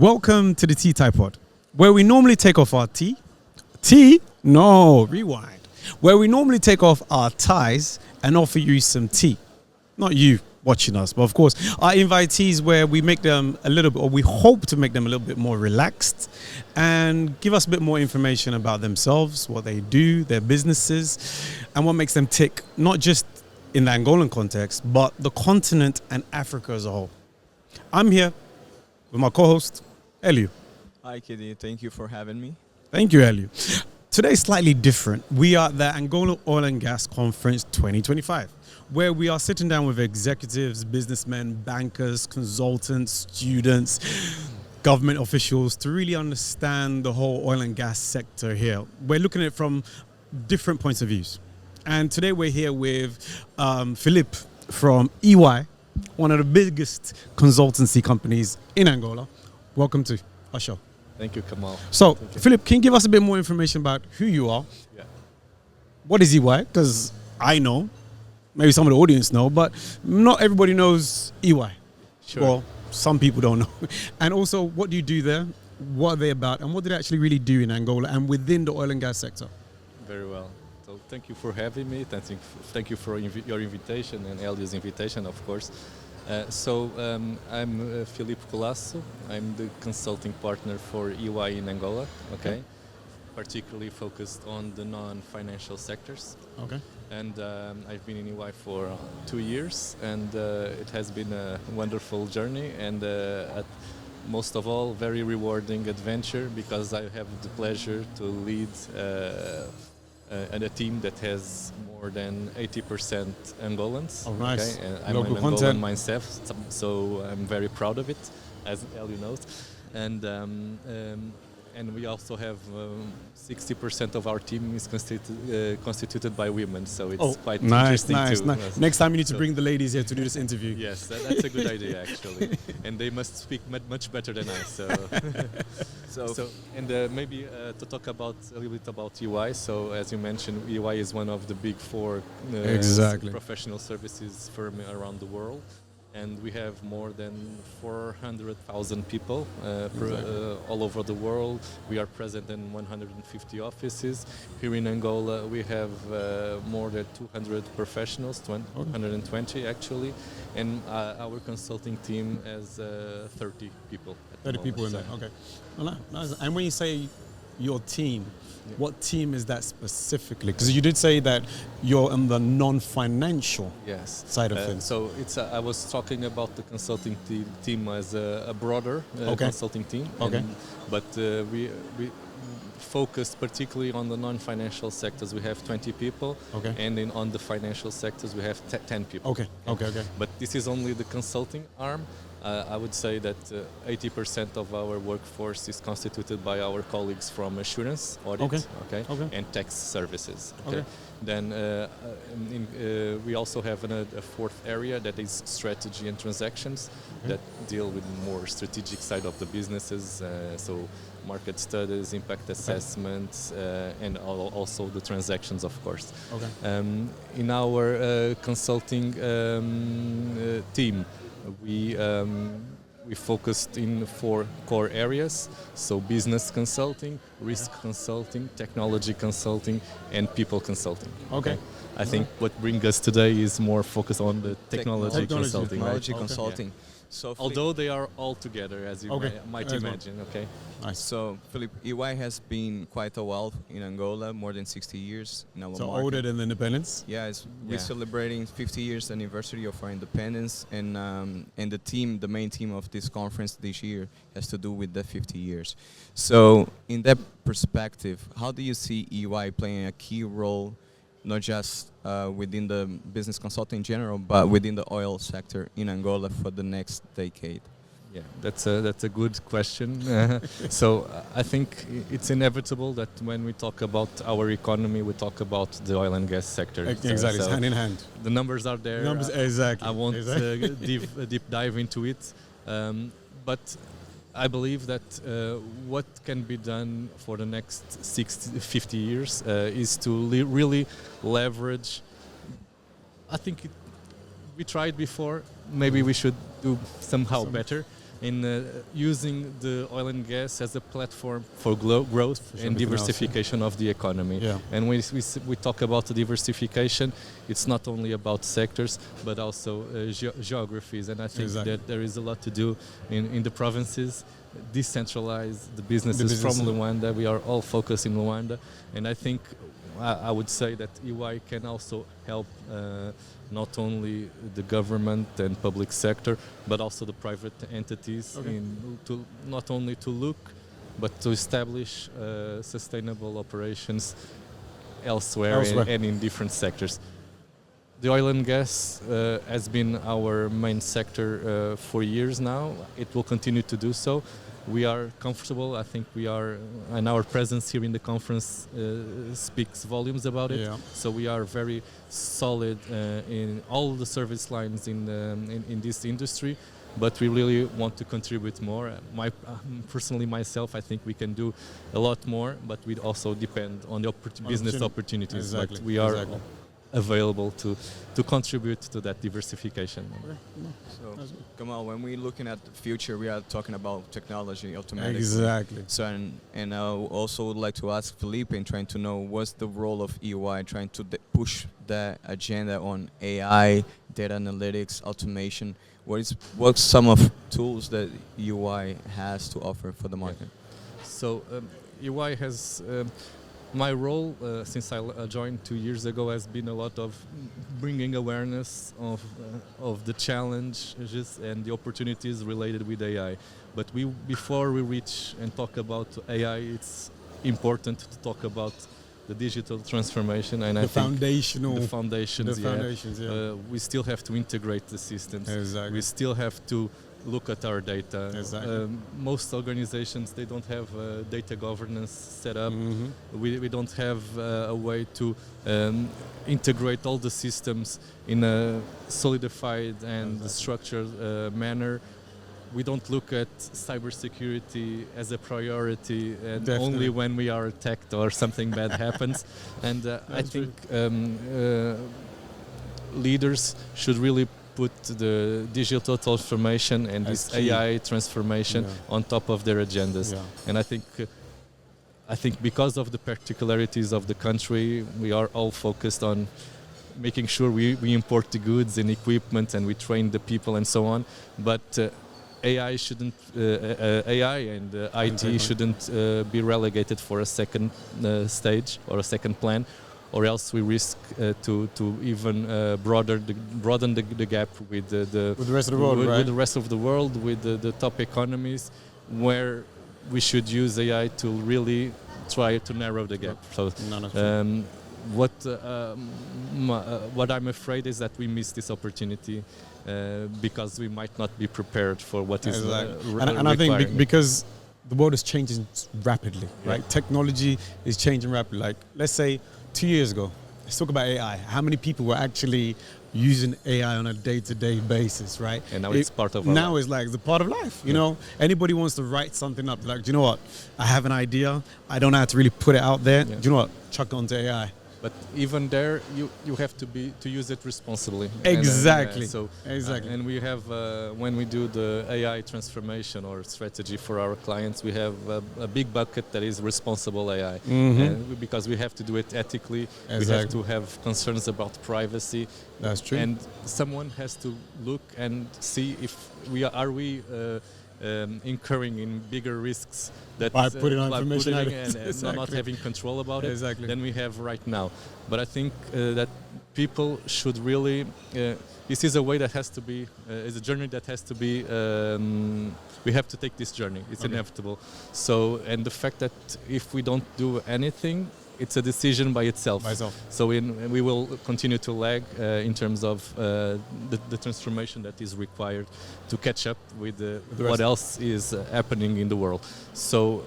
Welcome to the TTiepod, where we normally take off our rewind. Where we normally take off our ties and offer you some tea. Not you watching us, but of course, our invitees, where we make them a little bit, or we hope to make them a little bit more relaxed and give us a bit more information about themselves, what they do, their businesses, and what makes them tick, not just in the Angolan context, but the continent and Africa as a whole. I'm here with my co-host, Elio. Hi, Kiddy. Thank you for having me. Thank you, Elio. Today's slightly different. We are at the Angola Oil Gas Conference 2025, where we are sitting down with executives, businessmen, bankers, consultants, students, government officials to really understand the whole oil and gas sector here. We're looking at it from different points of views. And today we're here with Filipe from EY, one of the biggest consultancy companies in Angola. Welcome to our show. Thank you, Kamal. So, Filipe, can you give us a bit more information about who you are? Yeah. What is EY? Because I know, maybe some of the audience know, but not everybody knows EY. Sure. Well, some people don't know. And also, what do you do there? What are they about? And what do they actually really do in Angola and within the oil and gas sector? Very well. So thank you for having me. Thank you for your invitation and Elio's invitation, of course. I'm Filipe Colaço. I'm the consulting partner for EY in Angola, okay? Particularly focused on the non-financial sectors. Okay. And I've been in EY for 2 years, and it has been a wonderful journey, and most of all, very rewarding adventure, because I have the pleasure to lead and a team that has more than 80% Angolans. Oh, nice. Okay? I'm Local an content. Angolan myself, so I'm very proud of it, as Elio knows. And we also have 60% of our team is constituted by women, so it's quite interesting too. Nice. Next time you need to bring the ladies here to do this interview. Yes, that's a good idea actually, and they must speak much better than I. Maybe to talk about a little bit about EY. So as you mentioned, EY is one of the big four professional services firm around the world. And we have more than 400,000 people all over the world. We are present in 150 offices. Here in Angola, we have more than 200 professionals, 120 actually. And our consulting team has 30 people. 30 people in there, okay. Well, nice. And when you say your team, what team is that specifically? Because you did say that you're on the non-financial side of things. So I was talking about the consulting team as a broader consulting team. Okay. But we focused particularly on the non-financial sectors. We have 20 people. Okay. And on the financial sectors, we have 10 people. Okay. But this is only the consulting arm. I would say that 80% of our workforce is constituted by our colleagues from assurance, audit, and tax services. Okay. Then we also have a fourth area that is strategy and transactions that deal with more strategic side of the businesses. So market studies, impact assessments, and also the transactions, of course. Okay. In our consulting team, we focused in 4 core areas, so business consulting, risk consulting, technology consulting, and people consulting. Okay. I think what brings us today is more focused on the technology consulting. Technology consulting. Yeah. So although they are all together, as you might imagine. Okay. Nice. So, Filipe, EY has been quite a while in Angola, more than 60 years in our market. Older than independence? Yes, we're celebrating 50 years anniversary of our independence, and the main team of this conference this year has to do with the 50 years. So, in that perspective, how do you see EY playing a key role, not just within the business consulting in general, but within the oil sector in Angola for the next decade? Yeah, that's a good question. So I think it's inevitable that when we talk about our economy, we talk about the oil and gas sector. Exactly, it's hand in hand. The numbers are there. Exactly. I won't deep dive into it, but I believe that what can be done for the next 50 years is to really leverage. I think we tried before. Maybe we should do somehow better. in using the oil and gas as a platform for growth and diversification of the economy. Yeah. And when we talk about diversification, it's not only about sectors, but also geographies. And I think that there is a lot to do in the provinces, decentralize the businesses from Luanda. We are all focused in Luanda. And I think I would say that EY can also help not only the government and public sector, but also the private entities to not only to look, but to establish sustainable operations elsewhere. And in different sectors. The oil and gas has been our main sector for years now. It will continue to do so. We are comfortable. I think we are, and our presence here in the conference speaks volumes about it. Yeah. So we are very solid in all the service lines in this industry, but we really want to contribute more. Personally, myself, I think we can do a lot more, but we also depend on the business opportunities. Exactly. But we are available to contribute to that diversification. So, Kamal, when we're looking at the future, we are talking about technology automatically. Exactly. So, and I also would like to ask Filipe in trying to know what's the role of EY trying to push the agenda on AI, data analytics, automation. What's some of tools that EY has to offer for the market? So EY has. My role, since I joined 2 years ago, has been a lot of bringing awareness of the challenges and the opportunities related with AI. But before we reach and talk about AI, it's important to talk about the digital transformation and the foundations. Yeah. We still have to integrate the systems. Exactly. We still have to look at our data. Exactly. Most organizations, they don't have data governance set up. Mm-hmm. We don't have a way to integrate all the systems in a solidified and structured manner. We don't look at cybersecurity as a priority and only when we are attacked or something bad happens. And I think leaders should really put the digital transformation and this AI transformation on top of their agendas. Yeah. And I think because of the particularities of the country, we are all focused on making sure we import the goods and equipment and we train the people and so on. But AI shouldn't, AI and IT shouldn't be relegated for a second stage or a second plan, or else we risk to even broaden the gap with the rest of the world, with the rest of the world, with the top economies, where we should use AI to really try to narrow the gap. So, what I'm afraid is that we miss this opportunity because we might not be prepared for what is and I think because the world is changing rapidly, right? Technology is changing rapidly. Like, let's say 2 years ago, let's talk about AI. How many people were actually using AI on a day-to-day basis, right? And now it's part of our life. It's like the part of life, you know? Anybody wants to write something up, like, do you know what? I have an idea. I don't know how to really put it out there. Do you know what? Chuck it onto AI. But even there, you have to use it responsibly. Exactly. And we have when we do the AI transformation or strategy for our clients, we have a big bucket that is responsible AI, because we have to do it ethically. We have to have concerns about privacy. That's true. And someone has to look and see if we are incurring in bigger risks that by putting on information and not having control about it than we have right now. But I think that people should really this is a way that has to be is a journey that has to be we have to take this journey. It's inevitable. So, and the fact that if we don't do anything, it's a decision by itself. So we will continue to lag in terms of the transformation that is required to catch up with what else is happening in the world. So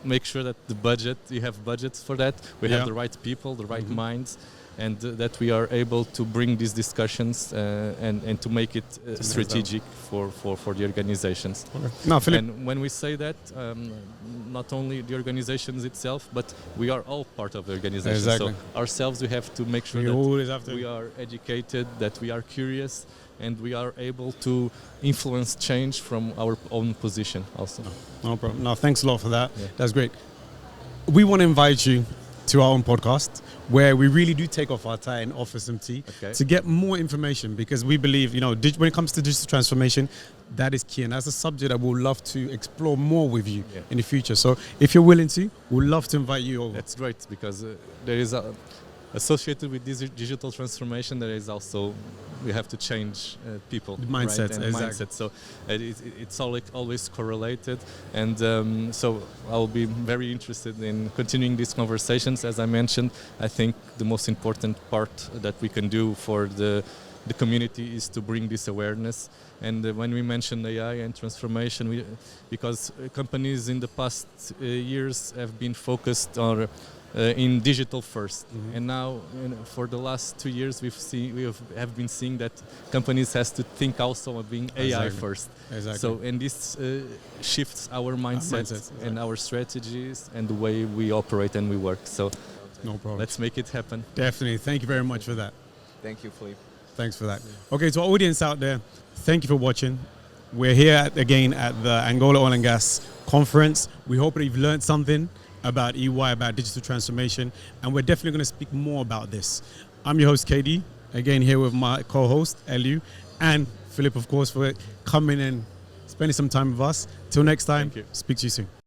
make sure that you have budgets for that. We have the right people, the right minds, and that we are able to bring these discussions and to make it strategic for the organizations. Now, Filipe. And when we say that, not only the organizations itself, but we are all part of the organization. So ourselves, we have to make sure that we are educated, that we are curious, and we are able to influence change from our own position also. No problem. No, thanks a lot for that. Yeah. That's great. We want to invite you to our own podcast where we really do take off our tie and offer some tea to get more information, because we believe, when it comes to digital transformation, that is key, and that's a subject that we'll love to explore more with you in the future. So if you're willing to, we'd love to invite you over. That's great, because there is associated with this digital transformation, there is also, we have to change people, the mindset, right? And exactly. mindset. So it's always correlated, and so I'll be very interested in continuing these conversations. As I mentioned, I think the most important part that we can do for the community is to bring this awareness. And when we mention AI and transformation, because companies in the past years have been focused on in digital first, and now for the last 2 years we have been seeing that companies has to think also of being AI first. Exactly. So, and this shifts our mindset and our strategies and the way we operate and we work. So no problem. Let's make it happen. Definitely. Thank you very much for that. Thank you, Filipe. Thanks for that. Okay, to our audience out there, thank you for watching. We're here again at the Angola Oil and Gas conference. We hope that you've learned something about EY, about digital transformation, and we're definitely going to speak more about this. I'm your host, KD, again here with my co-host, Eliu, and Filipe, of course, for coming and spending some time with us. Till next time, speak to you soon.